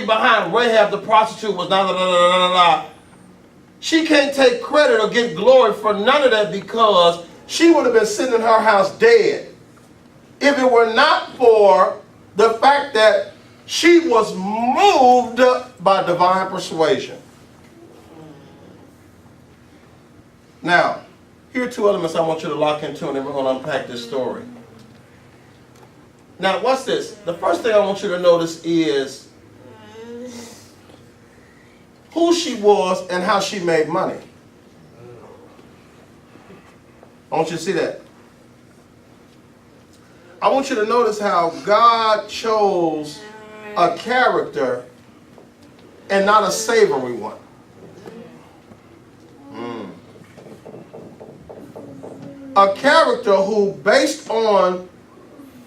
read behind Rahab the prostitute was da da da da da da. She can't take credit or get glory for none of that because she would have been sitting in her house dead if it were not for the fact that she was moved by divine persuasion. Now, here are two elements I want you to lock into, and then we're going to unpack this story. Now, what's this? The first thing I want you to notice is who she was and how she made money. I want you to see that. I want you to notice how God chose a character and not a savory one. A character who, based on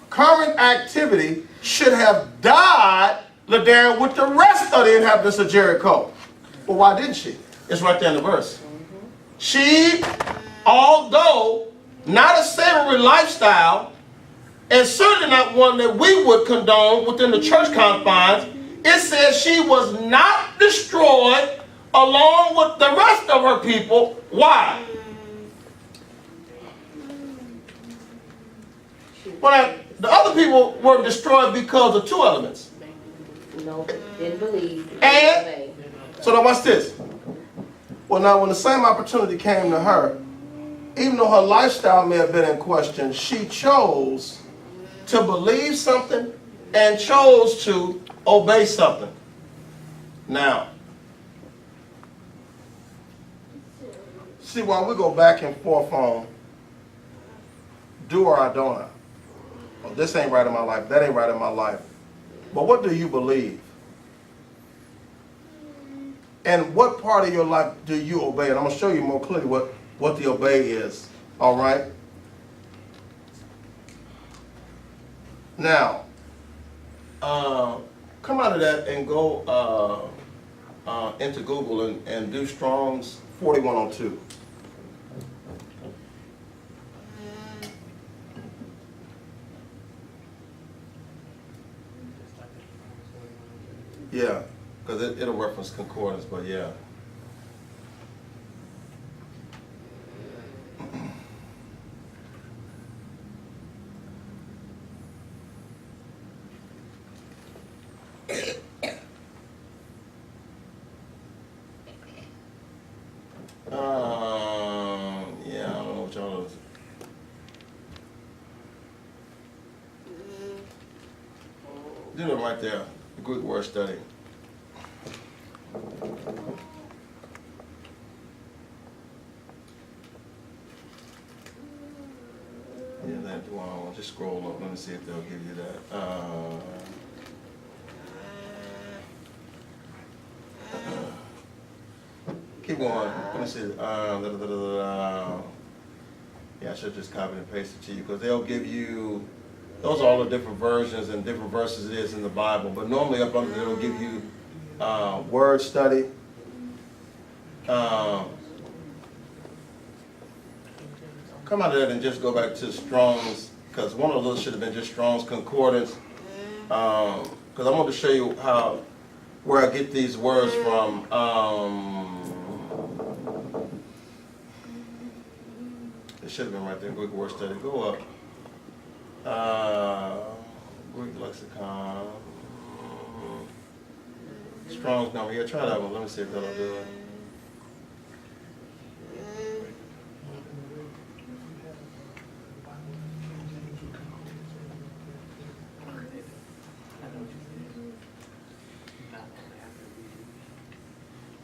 current activity, should have died there with the rest of the inhabitants of Jericho. But why didn't she? It's right there in the verse. She, although not a savory lifestyle, and certainly not one that we would condone within the church confines, it says she was not destroyed along with the rest of her people. Why? Well, the other people were destroyed because of two elements. No, didn't believe. And, so now watch this. Well, now when the same opportunity came to her, even though her lifestyle may have been in question, she chose to believe something and chose to obey something. Now, see, while we go back and forth on do or I don't I, well, this ain't right in my life, that ain't right in my life, but what do you believe? And what part of your life do you obey? And I'm going to show you more clearly what the obey is. All right? Now, come out of that and go into Google and do Strong's 4102. Yeah, because it'll reference concordance, but yeah. Yeah, I don't know what y'all is. Do them right there. The Greek word study. Yeah, that one. Just scroll up. Let me see if they'll give you that. Keep going. Let me see. Yeah, I should just copy and paste it to you because they'll give you. Those are all the different versions and different verses it is in the Bible. But normally up under there, it'll give you word study. Come out of that and just go back to Strong's, because one of those should have been just Strong's Concordance. Because I want to show you where I get these words from. It should have been right there, Greek word study. Go up. Greek lexicon. Strong's number. Yeah, try that one. Let me see if that'll do it.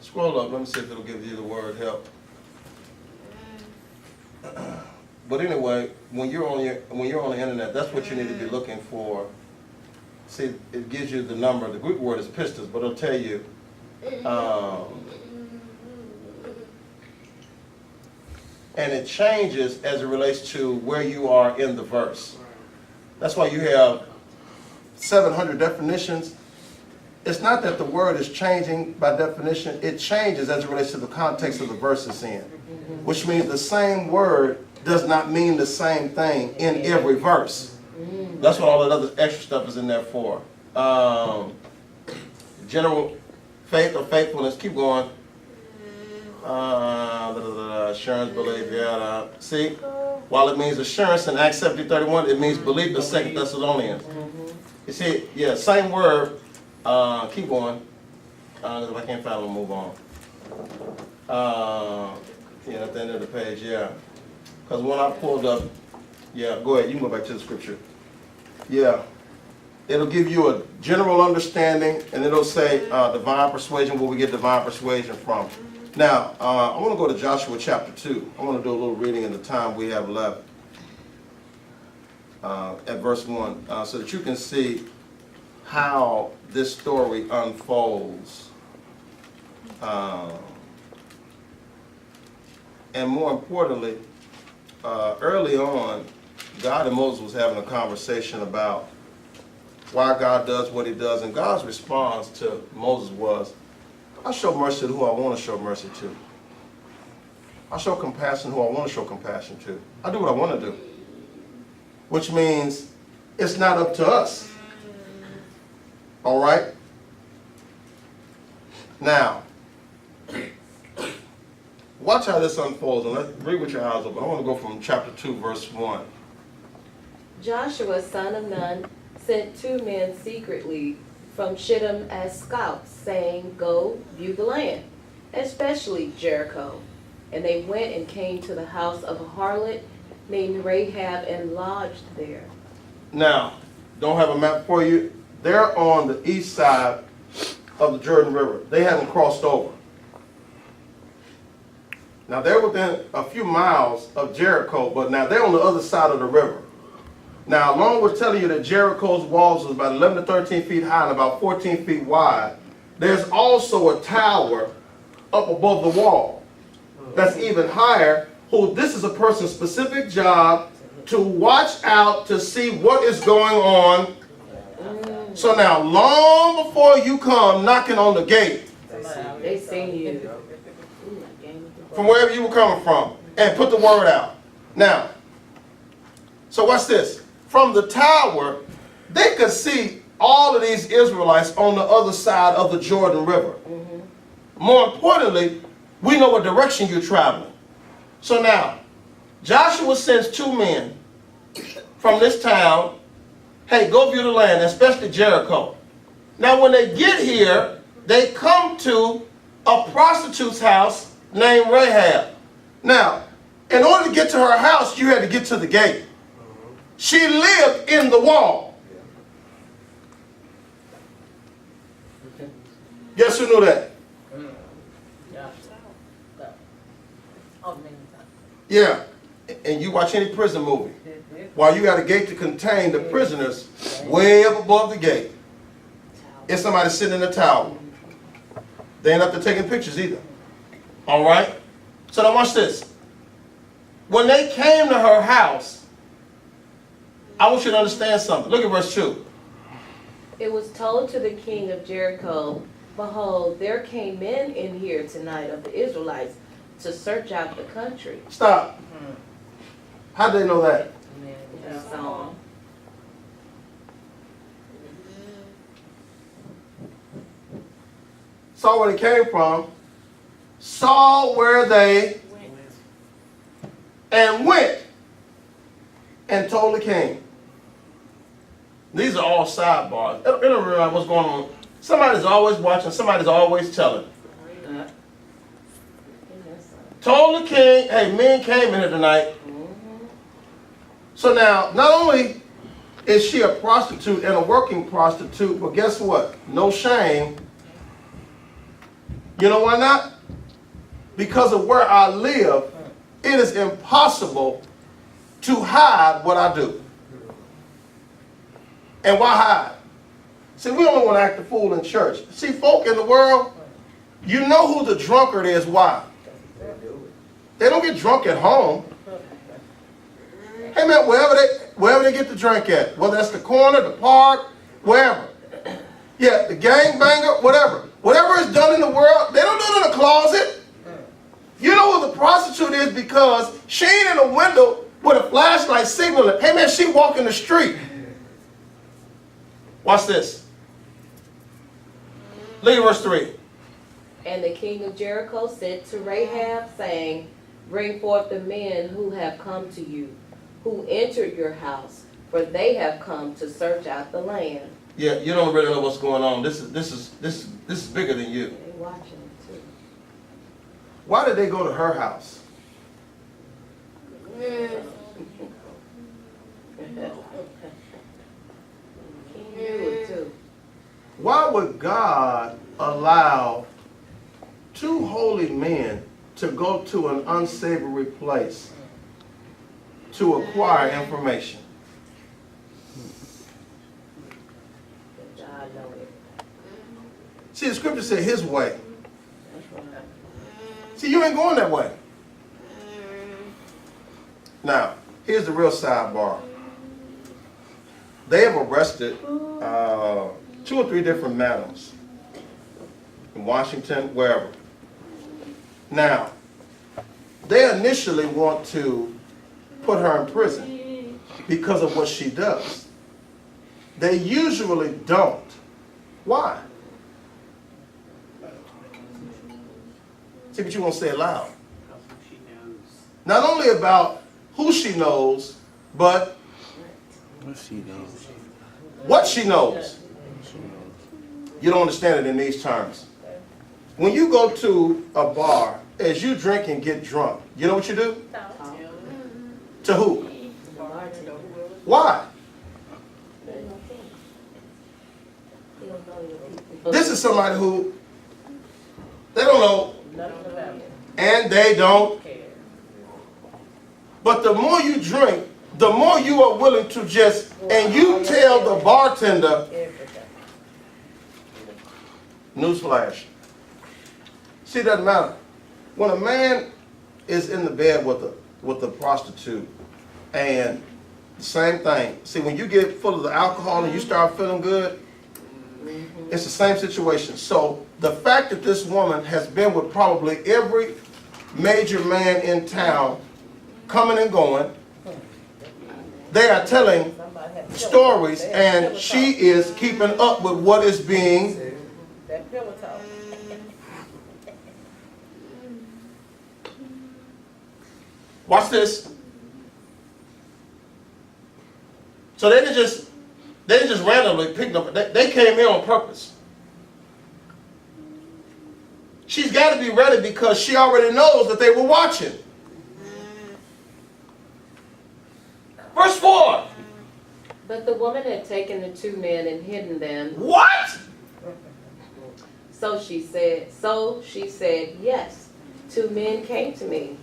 Scroll up. Let me see if it'll give you the word help. But anyway, when you're on the internet, that's what you need to be looking for. See, it gives you the number. The Greek word is pistis, but it'll tell you. And it changes as it relates to where you are in the verse. That's why you have 700 definitions. It's not that the word is changing by definition. It changes as it relates to the context of the verse it's in. Which means the same word does not mean the same thing in every verse. That's what all that other extra stuff is in there for. general faith or faithfulness. Keep going. Assurance, belief, yeah. See, while it means assurance in Acts 17:31, it means belief in 2 Thessalonians. You see, yeah, same word. Keep going. If I can't find it, we'll move on. Yeah, at the end of the page, yeah. Because when I pulled up, yeah, go ahead, you can go back to the scripture. Yeah. It'll give you a general understanding, and it'll say divine persuasion, where we get divine persuasion from. Now, I want to go to Joshua chapter 2. I want to do a little reading in the time we have left at verse 1, so that you can see how this story unfolds. And more importantly, early on, God and Moses was having a conversation about why God does what he does, and God's response to Moses was, I show mercy to who I want to show mercy to. I show compassion to who I want to show compassion to. I do what I want to do. Which means it's not up to us. All right? Now, watch how this unfolds, and let's read with your eyes open. I want to go from chapter 2, verse 1. Joshua, son of Nun, sent 2 men secretly from Shittim as scouts, saying, Go view the land, especially Jericho. And they went and came to the house of a harlot named Rahab and lodged there. Now, don't have a map for you. They're on the east side of the Jordan River. They haven't crossed over. Now, they're within a few miles of Jericho, but now they're on the other side of the river. Now, along with telling you that Jericho's walls was about 11 to 13 feet high and about 14 feet wide, there's also a tower up above the wall that's even higher, who this is a person's specific job to watch out to see what is going on. So now, long before you come knocking on the gate, They seen you. from wherever you were coming from, and put the word out. Now, so watch this. From the tower, they could see all of these Israelites on the other side of the Jordan River. More importantly, we know what direction you're traveling. So now, Joshua sends 2 men from this town, hey, go view the land, especially Jericho. Now, when they get here, they come to a prostitute's house named Rahab. Now, in order to get to her house, you had to get to the gate. She lived in the wall. Guess who knew that? Yeah, and you watch any prison movie, while you got a gate to contain the prisoners, way up above the gate, it's somebody sitting in the tower. They ain't up to taking pictures either. All right? So now watch this. When they came to her house, I want you to understand something. Look at verse 2. It was told to the king of Jericho, Behold, there came men in here tonight of the Israelites to search out the country. Stop. How did they know that? So, Saw where they came from, saw where they and went and told the king. These are all sidebars. They don't realize what's going on. Somebody's always watching, somebody's always telling. Told the king, hey, men came in here tonight. So now, not only is she a prostitute and a working prostitute, but guess what? No shame. You know why not? Because of where I live, it is impossible to hide what I do. And why hide? See, we don't want to act the fool in church. See, folk in the world, you know who the drunkard is. Why? They don't get drunk at home. Hey man, wherever they get the drink at, whether that's the corner, the park, wherever. Yeah, the gangbanger, whatever. Whatever is done in the world, they don't do it in the closet. You know who the prostitute is because she ain't in a window with a flashlight signaling. Hey man, she walking the street. Watch this. Look at verse 3. And the king of Jericho sent to Rahab, saying, Bring forth the men who have come to you, who entered your house, for they have come to search out the land. Yeah, you don't really know what's going on. This is bigger than you. They watching it too. Why did they go to her house? King knew it too. Why would God allow two holy men to go to an unsavory place to acquire information? God know it. See, the scripture said his way. That's right. See, you ain't going that way. Now, here's the real sidebar. They have arrested 2 or 3 different madams in Washington, wherever. Now, they initially want to put her in prison because of what she does. They usually don't. Why? See, but you won't say it loud. Not only about who she knows, but what she knows. You don't understand it in these terms. When you go to a bar, as you drink and get drunk, you know what you do? To who? Why? This is somebody who, they don't know, and they don't. But the more you drink, the more you are willing to just, and you tell the bartender, newsflash. See, it doesn't matter. When a man is in the bed with a prostitute, and the same thing. See, when you get full of the alcohol and you start feeling good, it's the same situation. So the fact that this woman has been with probably every major man in town, coming and going, they are telling stories, and she is keeping up with what is being. Watch this. So they didn't just randomly pick them up. They came here on purpose. She's got to be ready because she already knows that they were watching. Verse 4. But the woman had taken the 2 men and hidden them. What? So she said, yes, 2 men came to me,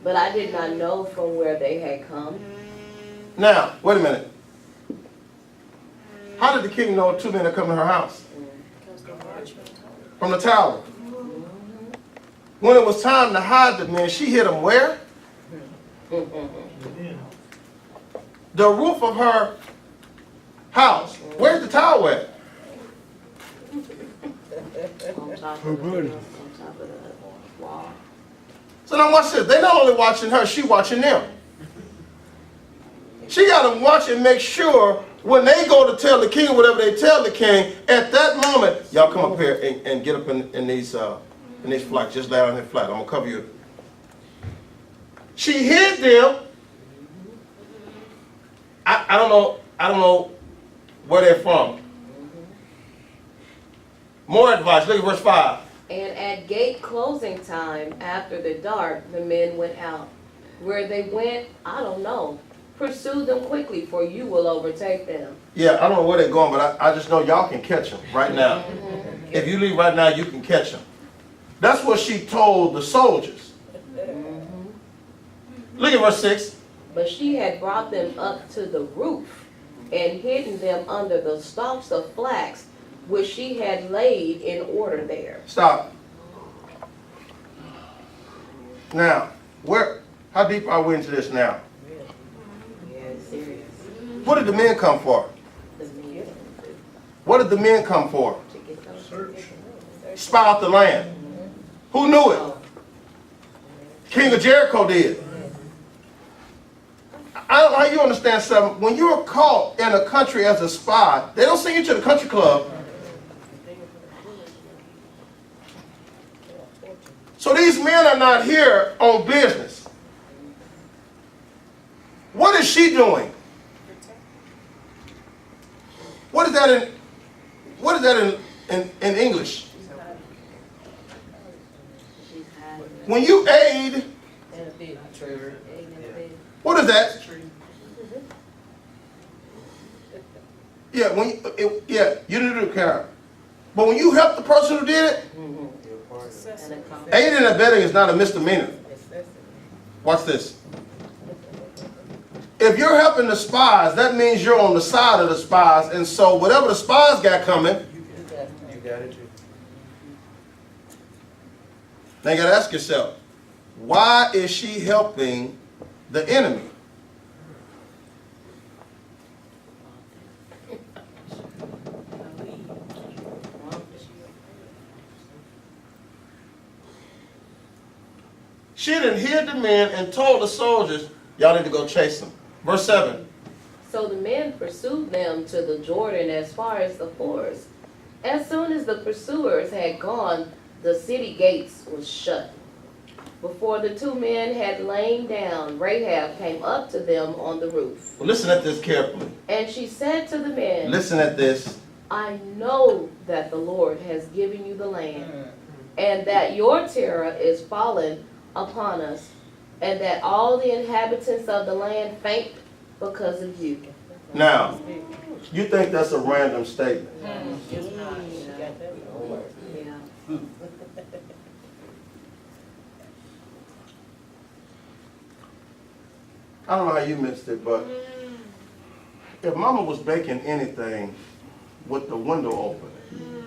but I did not know from where they had come. Now, wait a minute. How did the king know 2 men had come to her house? From the tower. When it was time to hide the men, she hid them where? The roof of her house. Where's the tower at? On top of the wall. So now watch this. They not only watching her, she watching them. She got them watching, make sure when they go to tell the king whatever they tell the king, at that moment, y'all come up here and get up in these flags. Just lay down in the flat. I'm gonna cover you. She hid them. I don't know where they're from. More advice. Look at verse 5. And at gate closing time, after the dark, the men went out. Where they went, I don't know. Pursue them quickly, for you will overtake them. Yeah, I don't know where they're going, but I just know y'all can catch them right now. If you leave right now, you can catch them. That's what she told the soldiers. Look at verse 6. But she had brought them up to the roof and hidden them under the stalks of flax, which she had laid in order there. Stop. Now, how deep are we into this now? Yeah, serious. What did the men come for? The men What did the men come for? to get those. Spy out the land. Who knew it? King of Jericho did. I don't know how you understand something. When you're caught in a country as a spy, they don't send you to the country club. these men are not here on business. What is she doing? What is that in English? She's hiding. When you aid, And a big tree. what is that? Yeah, you didn't do the care. But when you help the person who did it, And a comma. aiding and abetting is not a misdemeanor. Watch this. If you're helping the spies, that means you're on the side of the spies, and so whatever the spies got coming, You got it. now you gotta ask yourself, why is she helping the enemy? She done hid the men and told the soldiers, y'all need to go chase them. Verse 7. So the men pursued them to the Jordan as far as the forest. As soon as the pursuers had gone, the city gates was shut. Before the two men had lain down, Rahab came up to them on the roof. Well, listen at this carefully. And she said to the men, Listen at this. I know that the Lord has given you the land, and that your terror is fallen upon us, and that all the inhabitants of the land faint because of you. Now, you think that's a random statement. It's not. You got that one. Yeah. I don't know how you missed it, but if Mama was baking anything with the window open,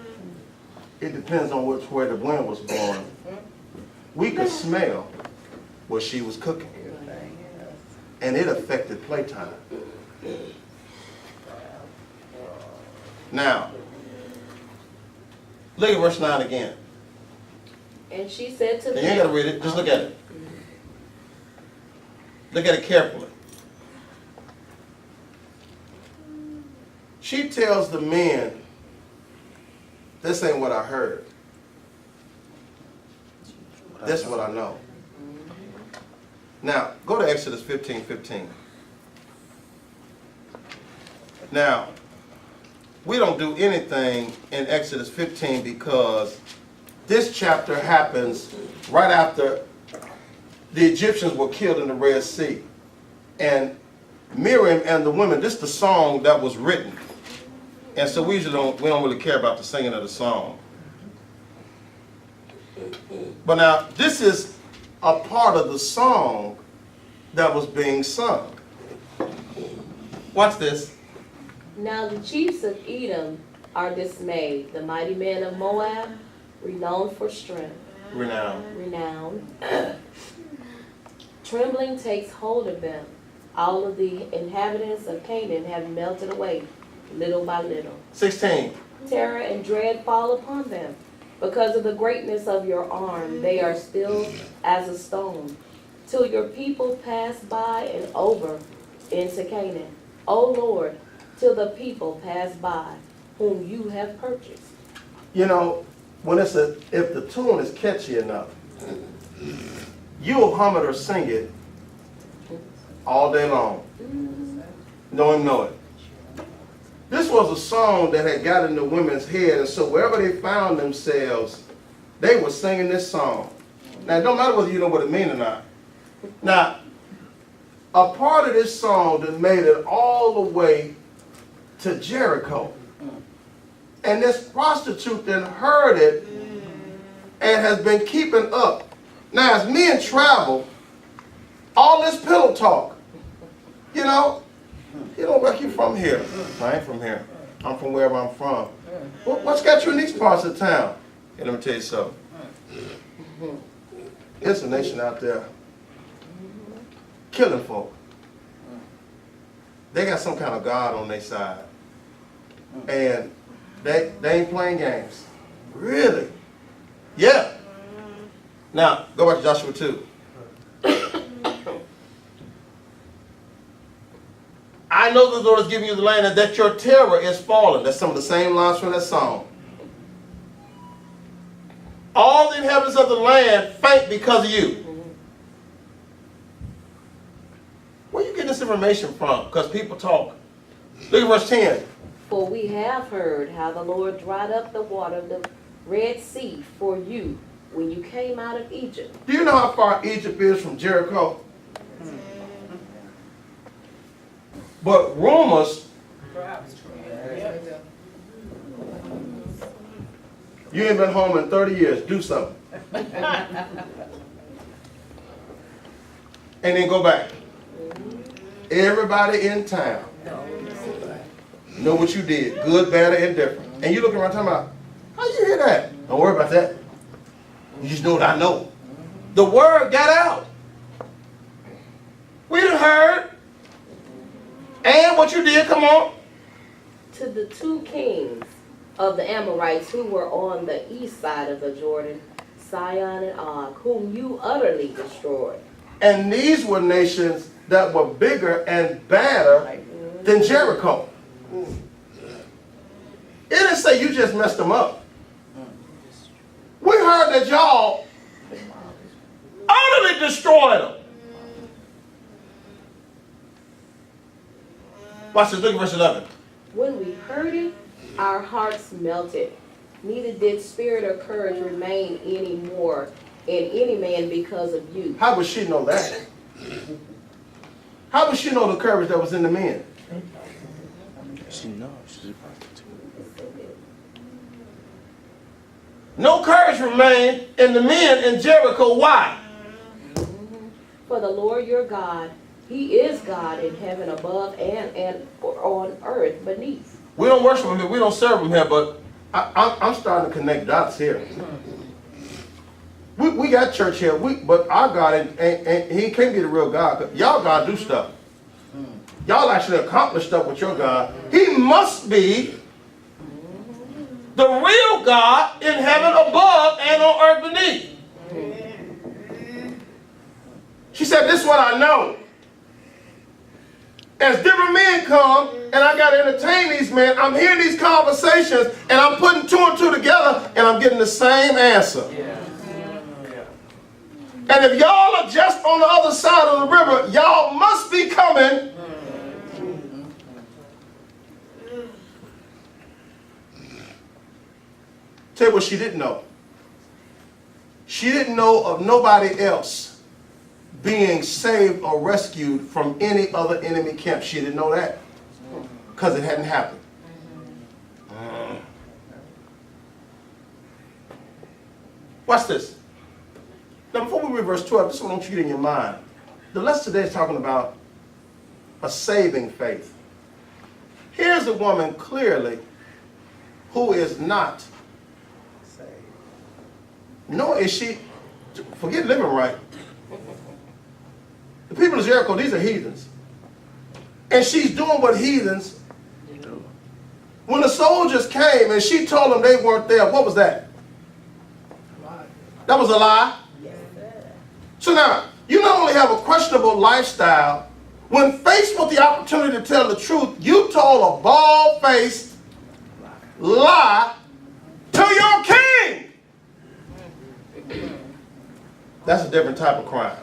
it depends on which way the wind was blowing. We could smell what she was cooking, and it affected playtime. Now, look at verse 9 again. And she said to And you ain't got to them, read it, just look at it. Look at it carefully. She tells the men, this ain't what I heard. This is what I know. Now, go to Exodus 15:15. Now, we don't do anything in Exodus 15 because this chapter happens right after the Egyptians were killed in the Red Sea. And Miriam and the women, this is the song that was written. And so we don't really care about the singing of the song. But now, this is a part of the song that was being sung. Watch this. Now the chiefs of Edom are dismayed, the mighty men of Moab, renowned for strength, renowned. Trembling takes hold of them. All of the inhabitants of Canaan have melted away, little by little. 16. Terror and dread fall upon them. Because of the greatness of your arm, they are still as a stone, till your people pass by and over into Canaan. O Lord, till the people pass by, whom you have purchased. You know, if the tune is catchy enough, you'll hum it or sing it all day long. Don't even know it. This was a song that had got in the women's head, and so wherever they found themselves, they were singing this song. Now, it don't matter whether you know what it means or not. Now, a part of this song that made it all the way to Jericho. And this prostitute then heard it and has been keeping up. Now, as men travel, all this pillow talk, you know where you from here? I ain't from here. I'm from wherever I'm from. What's got you in these parts of town? Hey, let me tell you something. It's a nation out there killing folk. They got some kind of God on their side. And they ain't playing games. Really? Yeah. Now, go back to Joshua 2. I know the Lord is giving you the land and that your terror is fallen. That's some of the same lines from that song. all the inhabitants of the land faint because of you. Where you getting this information from? Because people talk. Look at verse 10. For we have heard how the Lord dried up the water of the Red Sea for you when you came out of Egypt. Do you know how far Egypt is from Jericho? But rumors, you ain't been home in 30 years, do something. And then go back. Everybody in town know what you did, good, bad, or indifferent. And you looking around talking about, how you hear that? Don't worry about that. You just know what I know. The word got out. We done heard. And what you did, come on. To the 2 kings of the Amorites who were on the east side of the Jordan, Sihon and Og, whom you utterly destroyed. And these were nations that were bigger and badder than Jericho. It didn't say you just messed them up. We heard that y'all utterly destroyed them. Watch this, look at verse 11. When we heard it, our hearts melted. Neither did spirit or courage remain any more in any man because of you. How would she know that? How would she know the courage that was in the men? She knows she's about to. No courage remained in the men in Jericho. Why? For the Lord your God, He is God in heaven above and on earth beneath. We don't worship him here, we don't serve him here, but I'm starting to connect dots here. We got church here, but our God, and he can't be the real God. Y'all God do stuff. Y'all actually accomplish stuff with your God. He must be the real God in heaven above and on earth beneath. She said, this is what I know. As different men come, and I got to entertain these men, I'm hearing these conversations, and I'm putting 2 and 2 together, and I'm getting the same answer. And if y'all are just on the other side of the river, y'all must be coming. Tell you what she didn't know. She didn't know of nobody else being saved or rescued from any other enemy camp. She didn't know that because it hadn't happened. Watch this. Now before we read verse 12, this is what I want you to get in your mind. The lesson today is talking about a saving faith. Here's a woman clearly who is not saved. Nor is she, forget living right. The people of Jericho, these are heathens. And she's doing what heathens do. When the soldiers came and she told them they weren't there, what was that? That was a lie. So now, you not only have a questionable lifestyle, when faced with the opportunity to tell the truth, you told a bald-faced lie to your king. That's a different type of crime.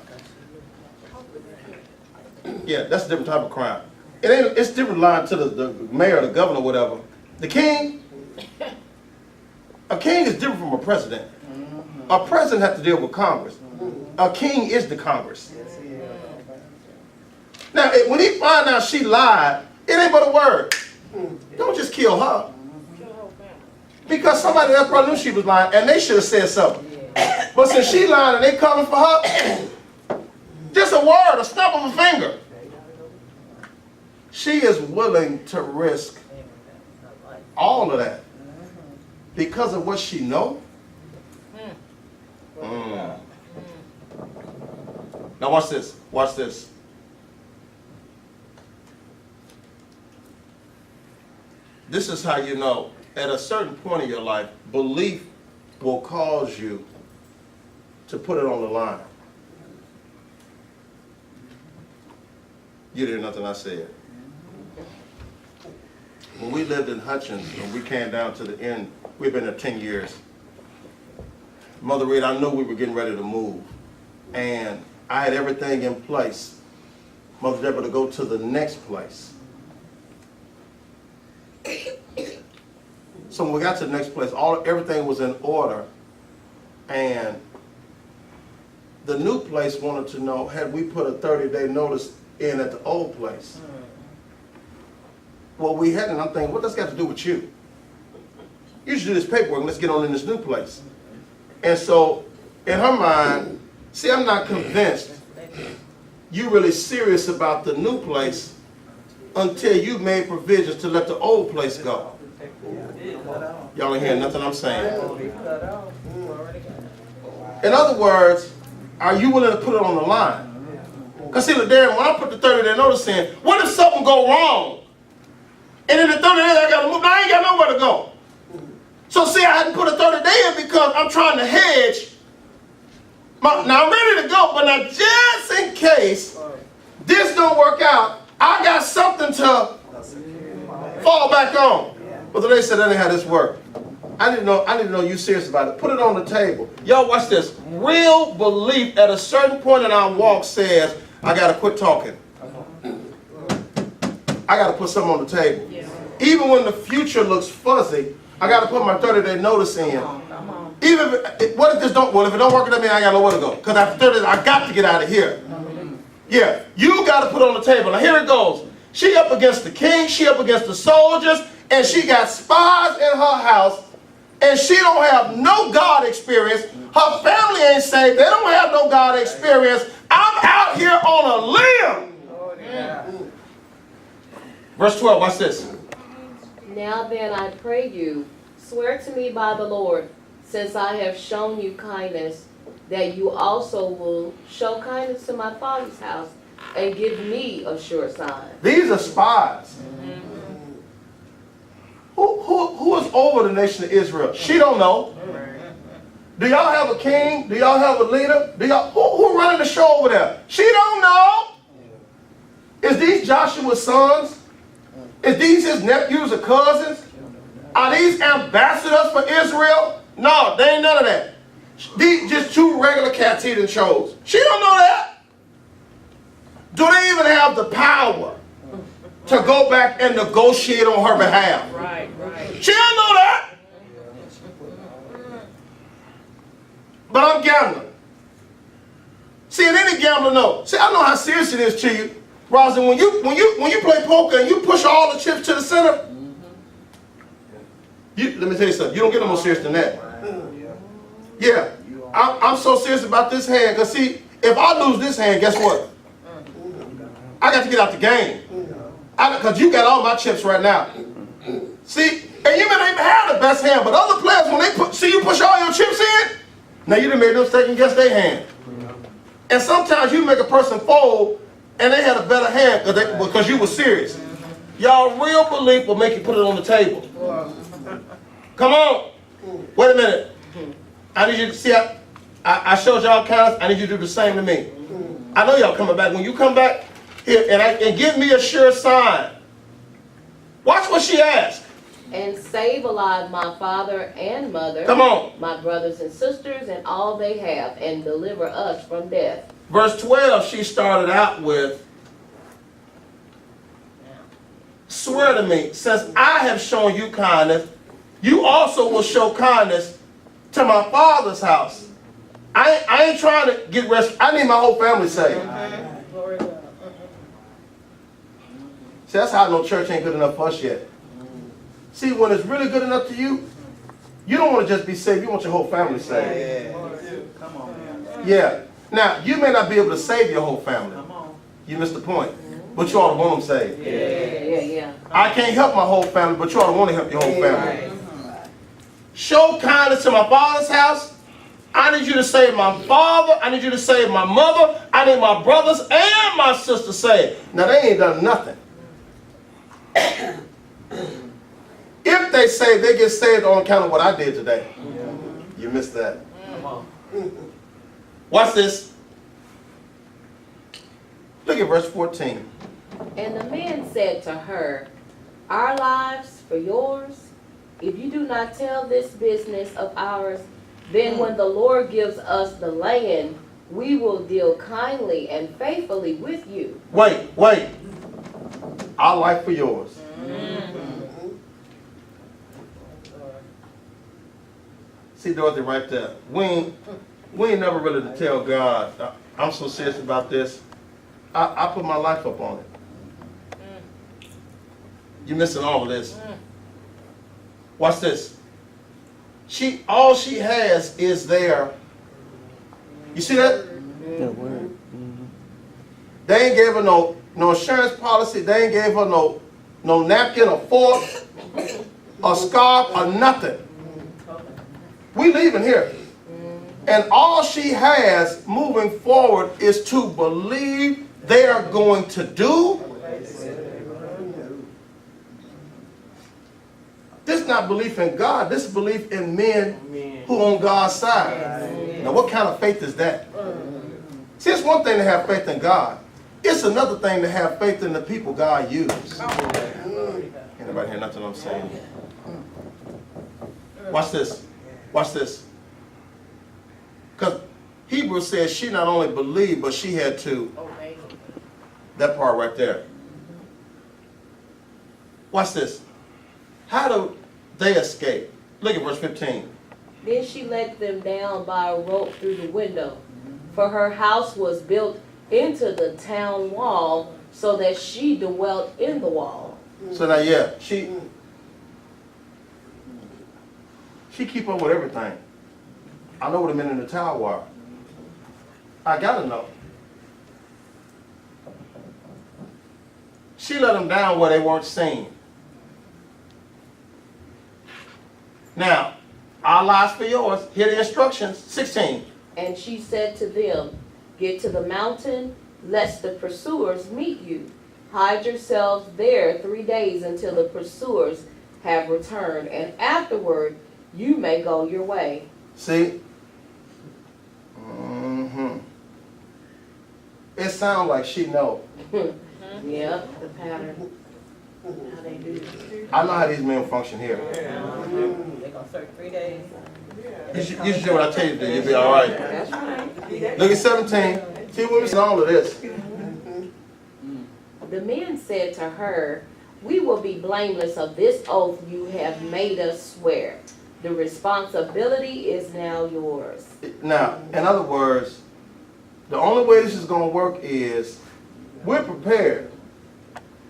Yeah, that's a different type of crime. It's different lying to the mayor, the governor, whatever. The king, a king is different from a president. A president has to deal with Congress. A king is the Congress. Now, when he find out she lied, it ain't but a word. Don't just kill her. Because somebody else probably knew she was lying, and they should have said something. But since she lied and they coming for her, just a word, a snap of a finger. She is willing to risk all of that because of what she know. Now watch this. Watch this. This is how you know. At a certain point in your life, belief will cause you to put it on the line. You didn't hear nothing I said. When we lived in Hutchins, and we came down to the end, we've been there 10 years. Mother Reed, I knew we were getting ready to move. And I had everything in place, Mother Deborah, to go to the next place. So when we got to the next place, everything was in order. And the new place wanted to know, had we put a 30-day notice in at the old place? Well, we hadn't. I'm thinking, what does that got to do with you? You should do this paperwork and let's get on in this new place. And so, in her mind, see, I'm not convinced you're really serious about the new place until you've made provisions to let the old place go. Y'all ain't hearing nothing I'm saying. In other words, are you willing to put it on the line? Because see, Darren, when I put the 30-day notice in, what if something go wrong? And in the 30 days I got to move, I ain't got nowhere to go. So see, I hadn't put a 30-day in because I'm trying to hedge. Now I'm ready to go, but now just in case this don't work out, I got something to fall back on. But they said that ain't how this work. I didn't know you serious about it. Put it on the table. Y'all watch this. Real belief at a certain point in our walk says, I gotta quit talking. I gotta put something on the table. Even when the future looks fuzzy, I gotta put my 30-day notice in. Even what if this don't? Well, if it don't work, that means I got nowhere to go. Because after 30 days, I got to get out of here. Yeah, you got to put on the table. Now here it goes. She up against the king. She up against the soldiers, and she got spies in her house, and she don't have no God experience. Her family ain't saved. They don't have no God experience. I'm out here on a limb. Verse 12. Watch this. Now then, I pray you, swear to me by the Lord, since I have shown you kindness, that you also will show kindness to my father's house and give me a sure sign. These are spies. Who is over the nation of Israel? She don't know. Do y'all have a king? Do y'all have a leader? Who running the show over there? She don't know. Is these Joshua's sons? Is these his nephews or cousins? Are these ambassadors for Israel? No, they ain't none of that. These just two regular cats he done chose. She don't know that. Do they even have the power to go back and negotiate on her behalf? Right. She don't know that. But I'm gambling. See, and any gambler knows. See, I know how serious it is to you. Rosin, when you play poker and you push all the chips to the center, let me tell you something. You don't get no more serious than that. Yeah, I'm so serious about this hand because see, if I lose this hand, guess what? I got to get out the game. Because you got all my chips right now. See, and you may not even have the best hand, but other players, when they see you push all your chips in, now you done made them second guess their hand. And sometimes you make a person fold and they had a better hand because you were serious. Y'all real belief will make you put it on the table. Come on. Wait a minute. I need you to see, I showed y'all kindness. I need you to do the same to me. I know y'all coming back. When you come back here and give me a sure sign. Watch what she asked. And save alive my father and mother, Come on. my brothers and sisters, and all they have, and deliver us from death. Verse 12, she started out with, swear to me, since I have shown you kindness, you also will show kindness to my father's house. I ain't trying to get rest. I need my whole family saved. See, that's how I know church ain't good enough for us yet. See, when it's really good enough to you, you don't want to just be saved. You want your whole family saved. Yeah. Now, you may not be able to save your whole family. You missed the point. But you ought to want them saved. Yeah. I can't help my whole family, but you ought to want to help your whole family. Show kindness to my father's house. I need you to save my father. I need you to save my mother. I need my brothers and my sisters saved. Now, they ain't done nothing. If they say they get saved on account of what I did today. You missed that. Watch this. Look at verse 14. And the men said to her, our lives for yours. If you do not tell this business of ours, Then when the Lord gives us the land, we will deal kindly and faithfully with you. Wait. Our life for yours. See, Dorothy, right there. We ain't never really to tell God, I'm so serious about this. I put my life up on it. You're missing all of this. Watch this. All she has is there. You see that? That word. They ain't gave her no insurance policy. They ain't gave her no napkin, a fork, a scarf, or nothing. We leaving here. And all she has moving forward is to believe they are going to do. This is not belief in God. This is belief in men who on God's side. Now, what kind of faith is that? See, it's one thing to have faith in God. It's another thing to have faith in the people God used. Anybody hear nothing I'm saying? Watch this. Watch this. Because Hebrews says she not only believed, but she had to. That part right there. Watch this. How do they escape? Look at verse 15. Then she let them down by a rope through the window, for her house was built into the town wall, so that she dwelt in the wall. So now, yeah, she keep up with everything. I know what the men in the tower are. I gotta know. She let them down where they weren't seen. Now, our lives for yours. Here are the instructions. 16. And she said to them, get to the mountain, lest the pursuers meet you. Hide yourselves there 3 days until the pursuers have returned, and afterward you may go your way. See? It sounds like she know. Yeah, the pattern. How they do it. I know how these men function here. They're gonna search 3 days. You should do what I tell you to do. You'll be all right. That's right. Look at 17. See, women see all of this. The men said to her, we will be blameless of this oath you have made us swear. The responsibility is now yours. Now, in other words, the only way this is going to work is we're prepared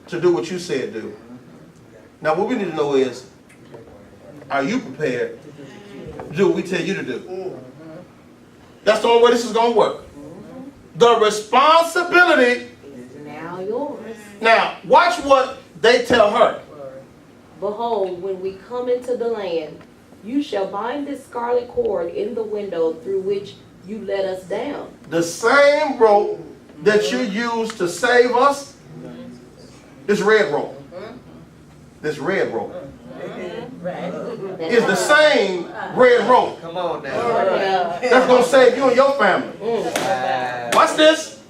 to do what you said do. Now, what we need to know is, are you prepared to do what we tell you to do? That's the only way this is going to work. The responsibility Is now yours. Now, watch what they tell her. Behold, when we come into the land, you shall bind this scarlet cord in the window through which you let us down. The same rope that you used to save us, this red rope. This red rope is the same red rope Come on now. that's going to save you and your family. Watch this.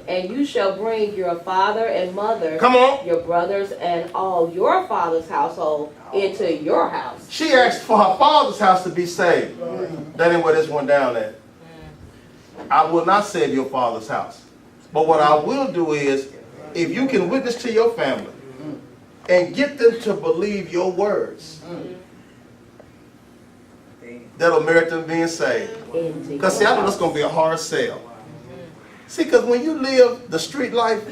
And you shall bring your father and mother, Come on. your brothers, and all your father's household into your house. She asked for her father's house to be saved. That ain't where this went down at. I will not save your father's house. But what I will do is, if you can witness to your family and get them to believe your words, that'll merit them being saved. Because see, I know that's going to be a hard sell. See, because when you live the street life,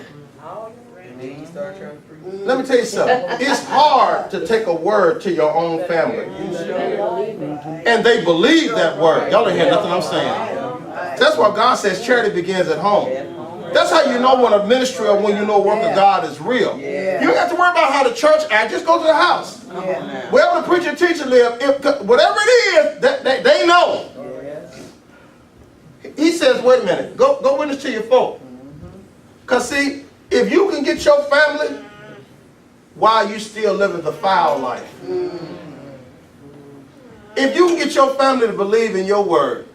And then you start trying to preach. let me tell you something. It's hard to take a word to your own family. And they believe that word. Y'all don't hear nothing I'm saying. That's why God says charity begins at home. That's how you know when a ministry or when you know a work of God is real. You don't have to worry about how the church acts. Just go to the house. Wherever the preacher and teacher live, whatever it is, they know. He says, wait a minute, go witness to your folk. Because see, if you can get your family while you still living the foul life. If you can get your family to believe in your word,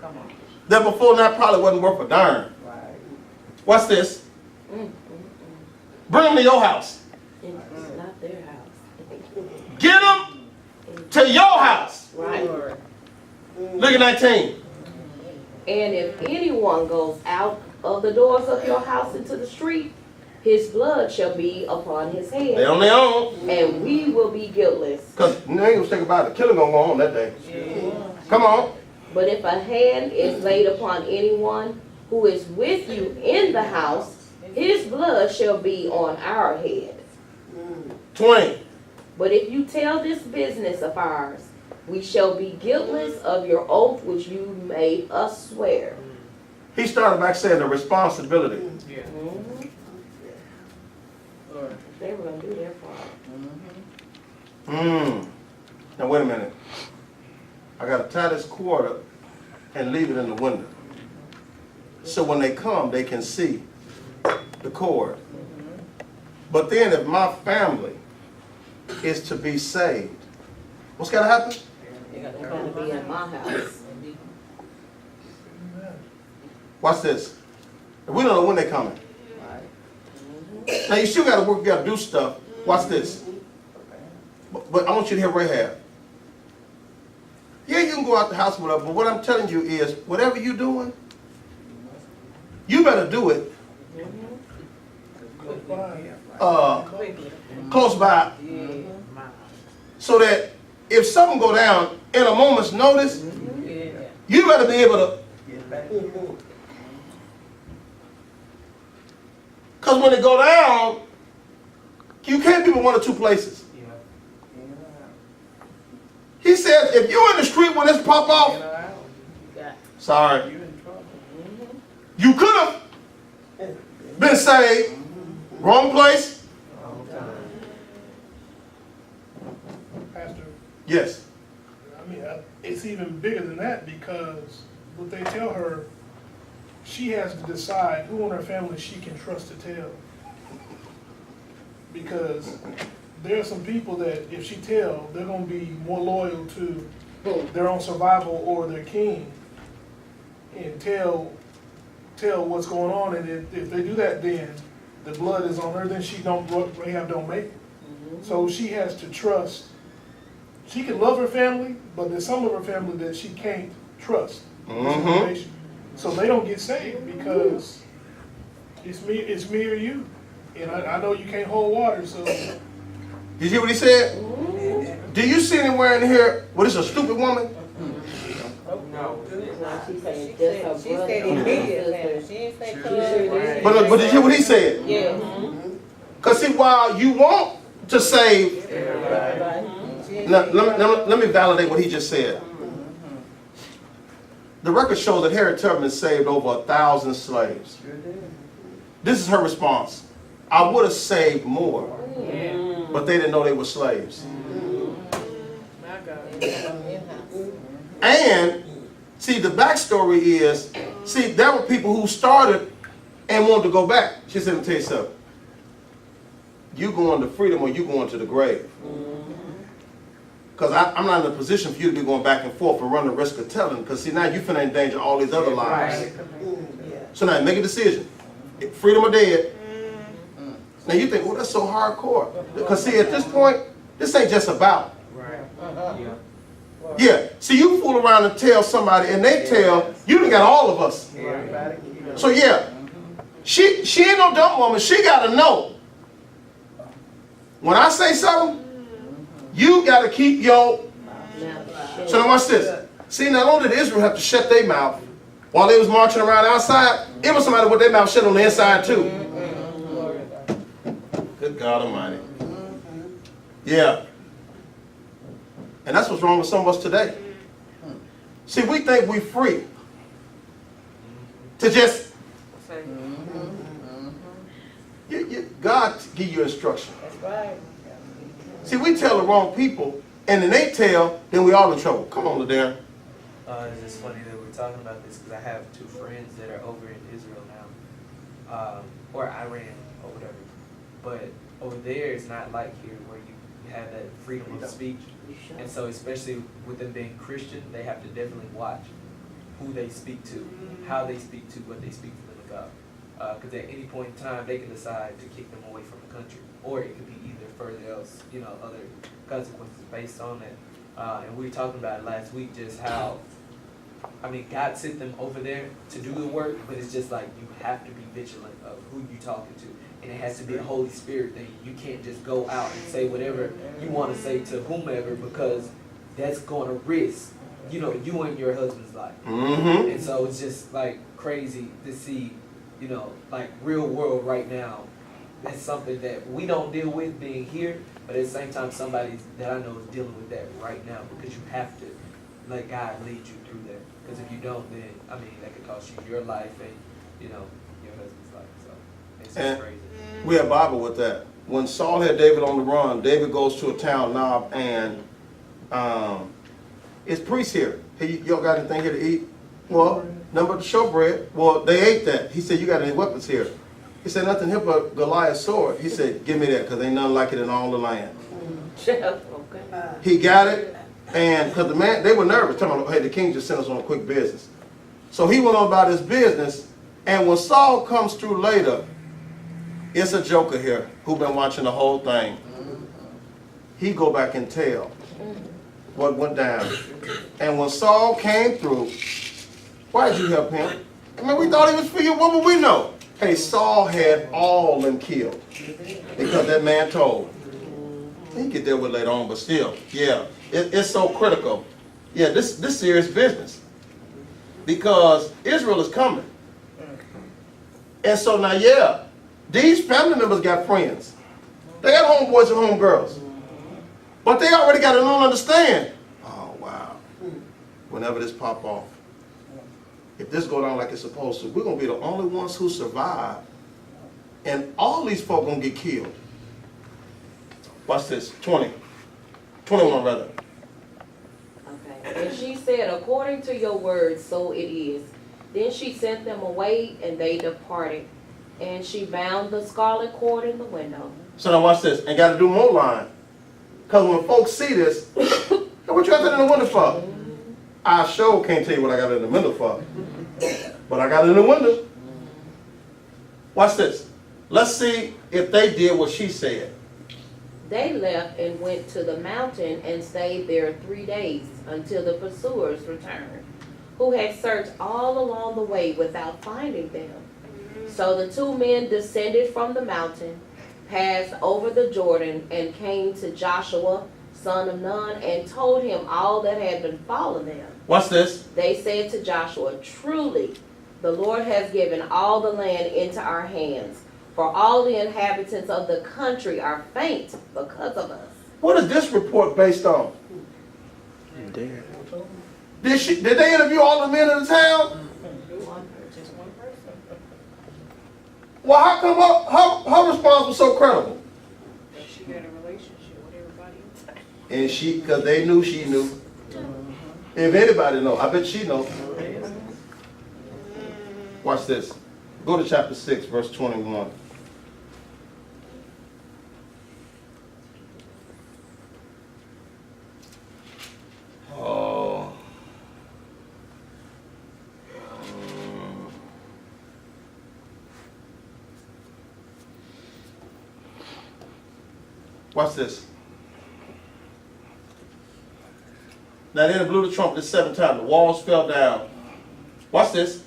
that before that probably wasn't worth a darn. What's this? Bring them to your house. It's not their house. Get them to your house. Right. Look at 19. And if anyone goes out of the doors of your house into the street, his blood shall be upon his They head, on their own. and we will be guiltless. Because you ain't gonna think about it. Killing gonna go on that day. Come on. But if a hand is laid upon anyone who is with you in the house, his blood shall be on our head. 20. But if you tell this business of ours, we shall be guiltless of your oath which you made us swear. He started back saying the responsibility. Yeah. Mhm. Lord. They were gonna do their part. Now wait a minute. I gotta tie this cord up and leave it in the window. So when they come, they can see the cord. But then if my family is to be saved, what's gotta happen? They got They're to gonna be in my house. Watch this. We don't know when they're coming. Now you still gotta work, you gotta do stuff. Watch this. But I want you to hear Rahab. Yeah, you can go out the house, whatever, but what I'm telling you is, whatever you're doing, you better do it close by, so that if something go down in a moment's notice, Yeah. you better be able to. Because when it go down, you can't be in one or two places. He said, if you're in the street when this pop off, sorry, you could have been saved. Wrong place. Pastor, Yes. I mean, it's even bigger than that, because what they tell her, she has to decide who in her family she can trust to tell. Because there are some people that if she tell, they're gonna be more loyal to their own survival or their king, and tell what's going on, and if they do that, then the blood is on her, then Rahab don't make it. So she has to trust. She can love her family, but there's some of her family that she can't trust. So they don't get saved because it's me or you. And I know you can't hold water, so. Did you hear what he said? Do you see anywhere in here where this a stupid woman? No. She's saying just her She brother said and immediate sister. family. She didn't say She cousin. sure did. But did you hear what he said? Yeah. Because see, while you want to save, let me validate what he just said. The record shows that Harriet Tubman saved over 1,000 slaves. This is her response. I would have saved more, but they didn't know they were slaves. My God. And see, the backstory is, see, there were people who started and wanted to go back. She said, let me tell you something. You going to freedom or you going to the grave. Because I'm not in a position for you to be going back and forth and run the risk of telling. Because see, now you finna endanger all these other lives. So now make a decision. Freedom or dead. Now you think, well, that's so hardcore. Because see, at this point, this ain't just about. Yeah, see, you fool around and tell somebody, and they tell, you done got all of us. So yeah, she ain't no dumb woman. She got to know. When I say something, you got to keep your... So now watch this. See, not only did Israel have to shut their mouth while they was marching around outside, it was somebody with their mouth shut on the inside too. Good God Almighty. Yeah. And that's what's wrong with some of us today. See, we think we're free to just... God give you instruction. That's right. See, we tell the wrong people, and then they tell, then we all in trouble. Come on, Ladarian. It's just funny that we're talking about this because I have two friends that are over in Israel now, or Iran, or whatever. But over there, it's not like here where you have that freedom of speech. And so especially with them being Christian, they have to definitely watch who they speak to, how they speak to, what they speak to them about. Because at any point in time, they can decide to kick them away from the country. Or it could be either further else, other consequences based on that. And we were talking about it last week, just how I mean, God sent them over there to do the work, but it's just like you have to be vigilant of who you talking to. And it has to be a Holy Spirit thing. You can't just go out and say whatever you want to say to whomever, because that's going to risk, you know, you and your husband's life. Mm-hmm. And so it's just like crazy to see, you know, like real world right now. That's something that we don't deal with being here, but at the same time, somebody that I know is dealing with that right now, because you have to let God lead you through that. Because if you don't, then, I mean, that could cost you your life and, you know, your husband's life. So it's just And crazy. we have Bible with that. When Saul had David on the run, David goes to a town, Nob, and it's priests here. Hey, y'all got anything here to eat? Well, none but the showbread. Well, they ate that. He said, you got any weapons here? He said, nothing here but Goliath's sword. He said, give me that, because ain't nothing like it in all the land. Okay. He got it, and because the man, they were nervous, talking about, hey, the king just sent us on a quick business. So he went on about his business, and when Saul comes through later, it's a joker here who been watching the whole thing. He go back and tell what went down. And when Saul came through, why did you help him? I mean, we thought he was for you. What would we know? Hey, Saul had all them killed because that man told. He can get there with later on, but still, yeah, it's so critical. Yeah, this serious business, because Israel is coming. And so now, yeah, these family members got friends. They got homeboys and homegirls. But they already got to know and understand. Oh, wow. Whenever this pop off, if this go down like it's supposed to, we're going to be the only ones who survive. And all these folk going to get killed. Watch this. 21 rather. Okay. And she said, according to your words, so it is. Then she sent them away, and they departed. And she bound the scarlet cord in the window. So now watch this. And got to do more line. Because when folks see this, hey, what you got that in the window for? I sure can't tell you what I got it in the window for. But I got it in the window. Watch this. Let's see if they did what she said. They left and went to the mountain and stayed there 3 days until the pursuers returned, who had searched all along the way without finding them. So the 2 men descended from the mountain, passed over the Jordan, and came to Joshua, son of Nun, and told him all that had befallen them. Watch this. They said to Joshua, truly, the Lord has given all the land into our hands, for all the inhabitants of the country are faint because of us. What is this report based on? There. Did they interview all the men in the town? Just one person. Well, how come her response was so credible? She had a relationship with everybody else. And because they knew she knew. If anybody know, I bet she know. Watch this. Go to chapter 6, verse 21. Oh. Watch this. Now then blew the trumpet 7 times. The walls fell down. Watch this.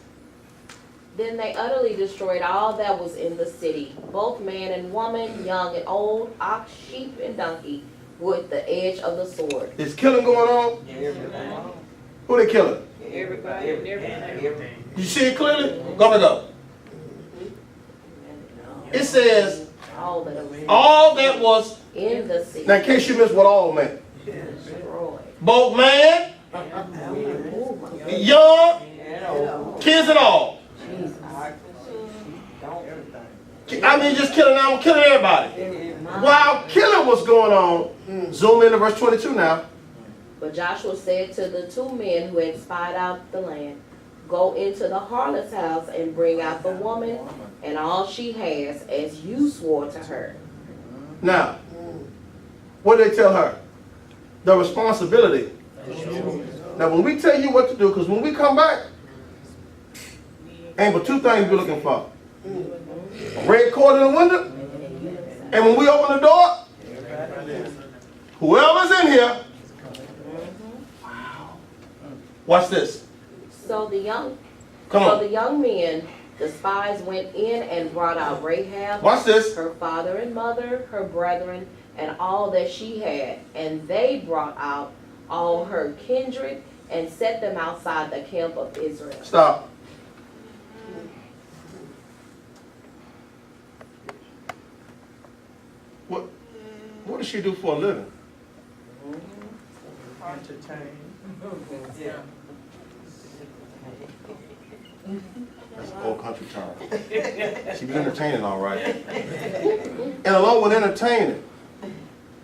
Then they utterly destroyed all that was in the city, both man and woman, young and old, ox, sheep, and donkey, with the edge of the sword. Is killing going on? Who they killing? Everybody and everything. You see it clearly? Go. It says All that was all that was. in the city. Now, in case you missed what all meant, Destroyed. both man, Oh, my young, kids and all. I mean, just killing them, killing everybody. While killing was going on, zoom in to verse 22 now. But Joshua said to the 2 men who had spied out the land, go into the harlot's house and bring out the woman and all she has, as you swore to her. Now, what did they tell her? The responsibility. Now, when we tell you what to do, because when we come back, ain't but 2 things we're looking for. A red cord in the window, and when we open the door, whoever's in here, watch this. So the young, Come so on. the young men, the spies went in and brought out Rahab, Watch this. her father and mother, her brethren, and all that she had. And they brought out all her kindred and set them outside the camp of Israel. Stop. What does she do for a living? Entertain. Yeah. That's an old country term. She was entertaining all right. And along with entertaining,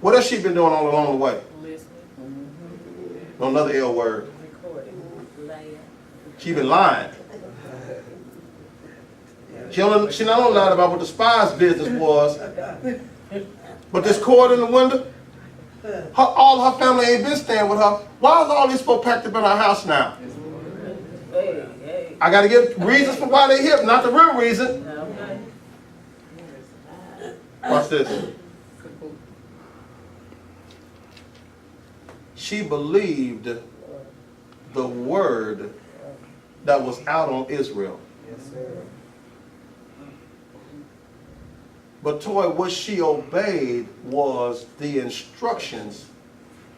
what has she been doing all along the way? Listening, No, another L word. recording, laying. She been lying. She not only lied about what the spy's business was, but this cord in the window, all her family ain't been staying with her. Why is all these folk packed up in her house now? Hey, hey. I got to give reasons for why they're here, not the real reason. Okay. Watch this. She believed the word that was out on Israel. Yes, sir. But Toy, what she obeyed was the instructions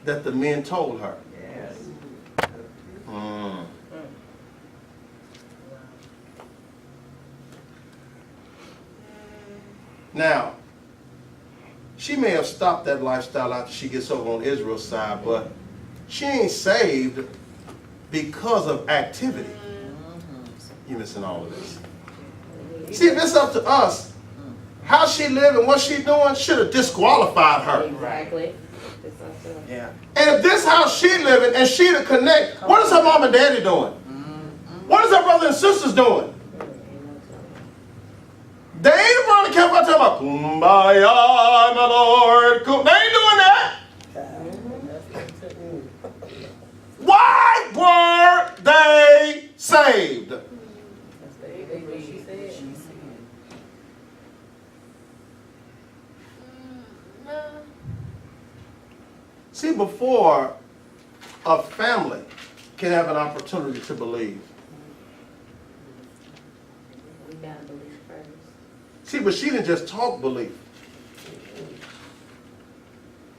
that the men told her. Yes. Mm. Now, she may have stopped that lifestyle after she gets over on Israel's side, but she ain't saved because of activity. You're missing all of this. See, if it's up to us, how she lived and what she doing should have disqualified her. Exactly. It's up to us. Yeah. And if this how she living and she to connect, what is her mom and daddy doing? What is her brother and sisters doing? They ain't around the campfire talking about Kumbaya, my Lord. They ain't doing that. Why were they saved? That's what she said. See, before a family can have an opportunity to believe. We gotta believe first. See, but she didn't just talk belief.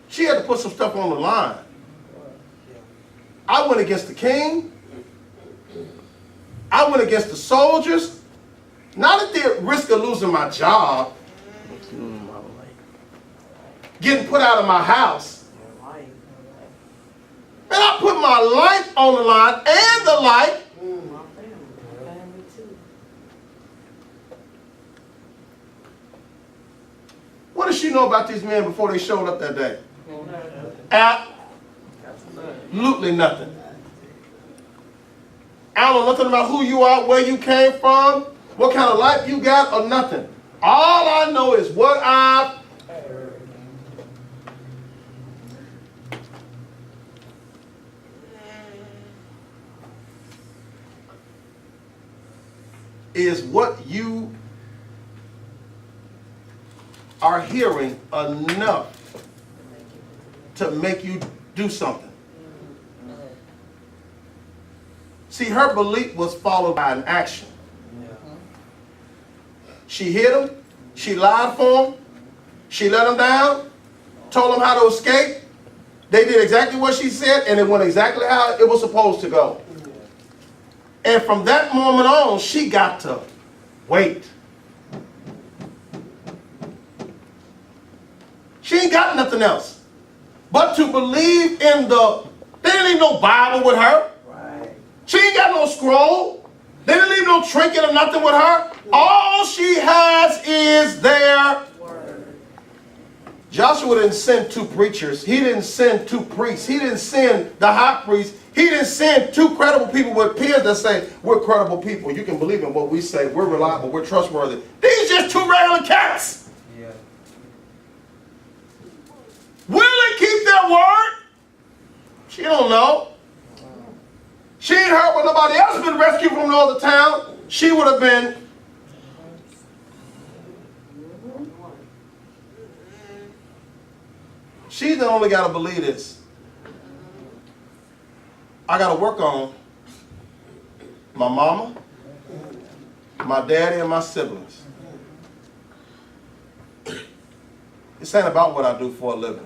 She had to put some stuff on the line. I went against the king. I went against the soldiers. Not at the risk of losing my job, getting put out of my house. And I put my life on the line and the life. Family too. What did she know about these men before they showed up that day? Absolutely nothing. I don't know nothing about who you are, where you came from, what kind of life you got, or nothing. All I know is what I've is what you are hearing enough to make you do something. See, her belief was followed by an action. She hit him, she lied for him, she let him down, told him how to escape. They did exactly what she said, and it went exactly how it was supposed to go. And from that moment on, she got to wait. She ain't got nothing else but to believe in they didn't leave no Bible with her. Right. She ain't got no scroll. They didn't leave no trinket or nothing with her. All she has is their word. Joshua didn't send 2 preachers. He didn't send 2 priests. He didn't send the high priest. He didn't send 2 credible people with peers that say, we're credible people. You can believe in what we say. We're reliable. We're trustworthy. These just 2 regular cats. Yeah. Will they keep their word? She don't know. She ain't heard when nobody else been rescued from no other town. She would have been. She's the only got to believe this. I got to work on my mama, my daddy, and my siblings. This ain't about what I do for a living.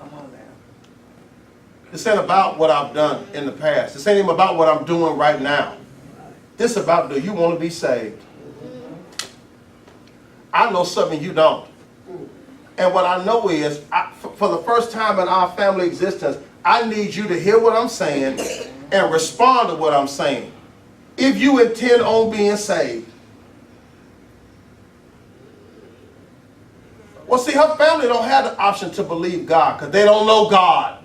This ain't about what I've done in the past. This ain't even about what I'm doing right now. This about, do you want to be saved? I know something you don't. And what I know is, for the first time in our family existence, I need you to hear what I'm saying and respond to what I'm saying. If you intend on being saved. Well, see, her family don't have the option to believe God because they don't know God.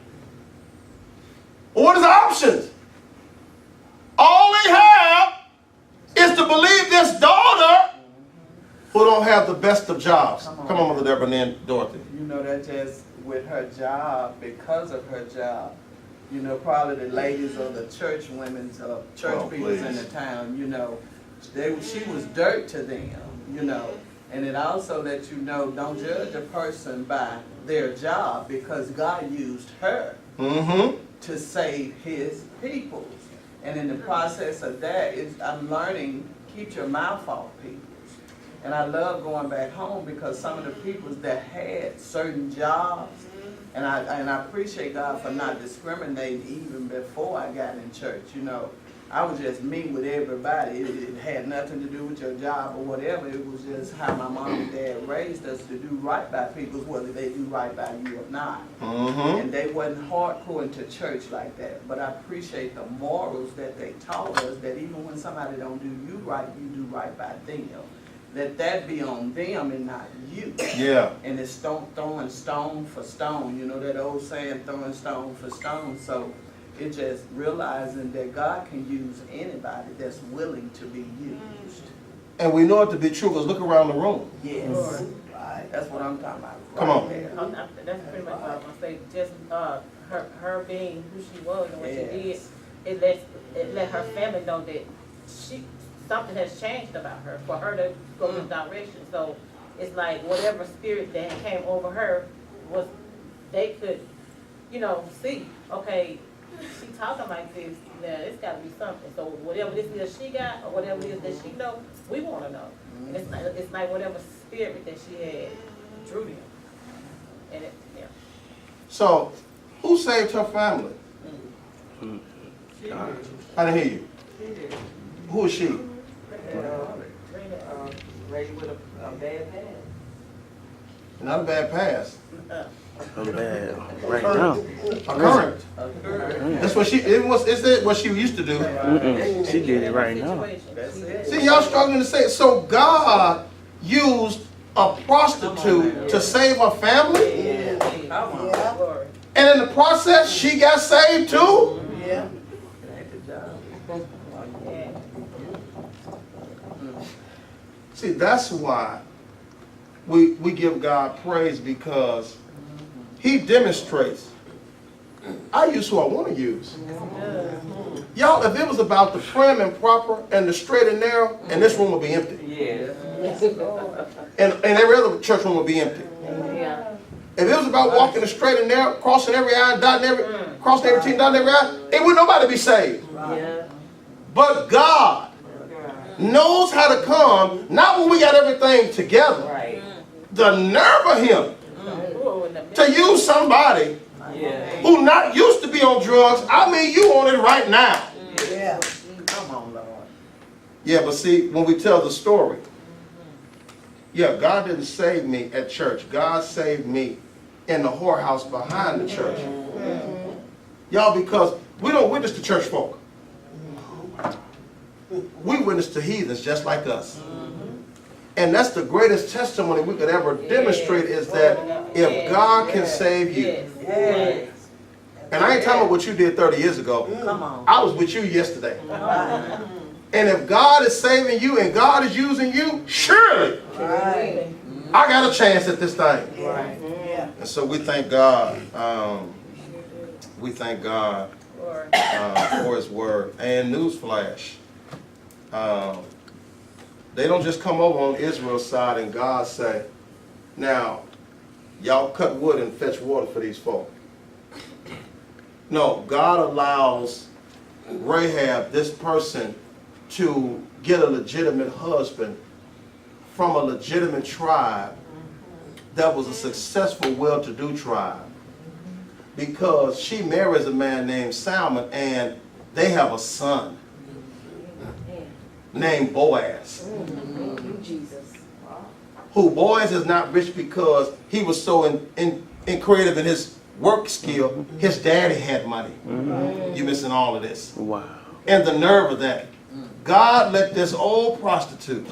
What is the options? All they have is to believe this daughter who don't have the best of jobs. Come on, Mother Deborah and then Dorothy. You know, that just with her job, because of her job, you know, probably the ladies or the church women's or church people in the town, you know, she was dirt to them, you know. And it also lets you know, don't judge a person by their job, because God used her to save his people. And in the process of that, I'm learning, keep your mouth off people. And I love going back home because some of the people that had certain jobs, and I appreciate God for not discriminating even before I got in church. You know, I was just me with everybody. It had nothing to do with your job or whatever. It was just how my mom and dad raised us to do right by people, whether they do right by you or not. And they wasn't hardcore into church like that. But I appreciate the morals that they taught us, that even when somebody don't do you right, you do right by them. Let that be on them and not you. Yeah. And it's throwing stone for stone. You know that old saying, throwing stone for stone. So it's just realizing that God can use anybody that's willing to be used. And we know it to be true because look around the room. Yes. Right. That's what I'm talking about. Come on. There. That's pretty much what I was gonna say. Just her being who she was and what she did, it let her family know that something has changed about her for her to go this direction. So it's like whatever spirit that came over her was, they could, you know, see, okay, she talking like this, now it's gotta be something. So whatever this is she got, or whatever it is that she know, we wanna know. And it's like whatever spirit that she had drew them. And So, who saved her family? I didn't hear you. Who is she? Lady with a bad past. Not a bad past. So bad. Right now. A current. That's what is what she used to do. She did it right now. That's it. See, y'all struggling to say it. So God used a prostitute to save her family? Come on. And in the process, she got saved too? Yeah. Good job. See, that's why we give God praise, because he demonstrates. I use who I want to use. Y'all, if it was about the prim and proper and the straight and narrow, and this room would be empty. Yeah. And every other church room would be empty. Yeah. If it was about walking the straight and narrow, crossing every I and crossing every T and dotting every I, it would nobody be saved. Yeah. But God knows how to come, not when we got everything together. Right. The nerve of him to use somebody who not used to be on drugs. I mean, you on it right now. Yeah. Come on, Lord. Yeah, but see, when we tell the story, yeah, God didn't save me at church. God saved me in the whorehouse behind the church. Y'all, because we don't witness to church folk. We witness to heathens just like us. And that's the greatest testimony we could ever demonstrate, is that if God can save you. Yes. And I ain't talking about what you did 30 years ago. Come on. I was with you yesterday. And if God is saving you and God is using you, surely Right. I got a chance at this thing. Right. Yeah. And so we thank God. We thank God for his word. And newsflash, they don't just come over on Israel's side and God say, now, y'all cut wood and fetch water for these folk. No, God allows Rahab, this person to get a legitimate husband from a legitimate tribe that was a successful, well-to-do tribe. Because she marries a man named Salmon, and they have a son named Boaz. Thank you, Jesus. Who Boaz is not rich because he was so in creative in his work skill. His daddy had money. You missing all of this. Wow. And the nerve of that. God let this old prostitute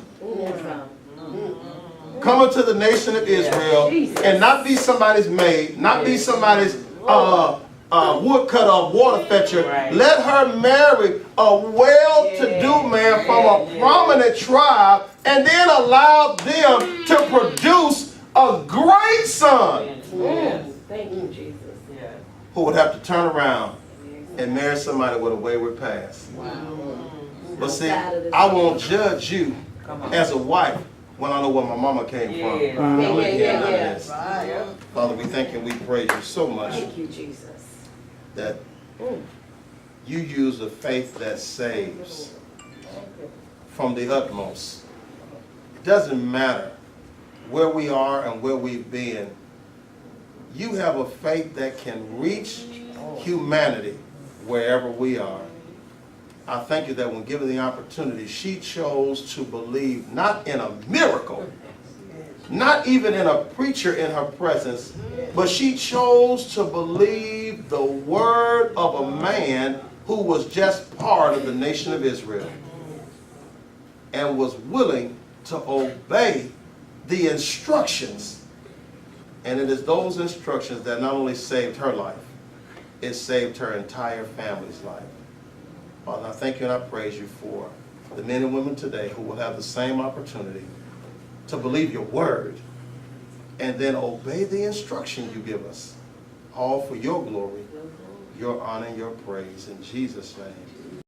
come into the nation of Israel and not be somebody's maid, not be somebody's woodcutter or water fetcher. Let her marry a well-to-do man from a prominent tribe, and then allow them to produce a great son Thank you, Jesus. who would have to turn around and marry somebody with a wayward past. But see, I won't judge you as a wife when I know where my mama came from. Yeah. Father, we thank you and we praise you so much Thank you, Jesus. that you use a faith that saves from the utmost. It doesn't matter where we are and where we've been. You have a faith that can reach humanity wherever we are. I thank you that when given the opportunity, she chose to believe not in a miracle, not even in a preacher in her presence, but she chose to believe the word of a man who was just part of the nation of Israel and was willing to obey the instructions. And it is those instructions that not only saved her life, it saved her entire family's life. Father, I thank you and I praise you for the men and women today who will have the same opportunity to believe your word and then obey the instruction you give us, all for your glory, your honor, and your praise. In Jesus' name.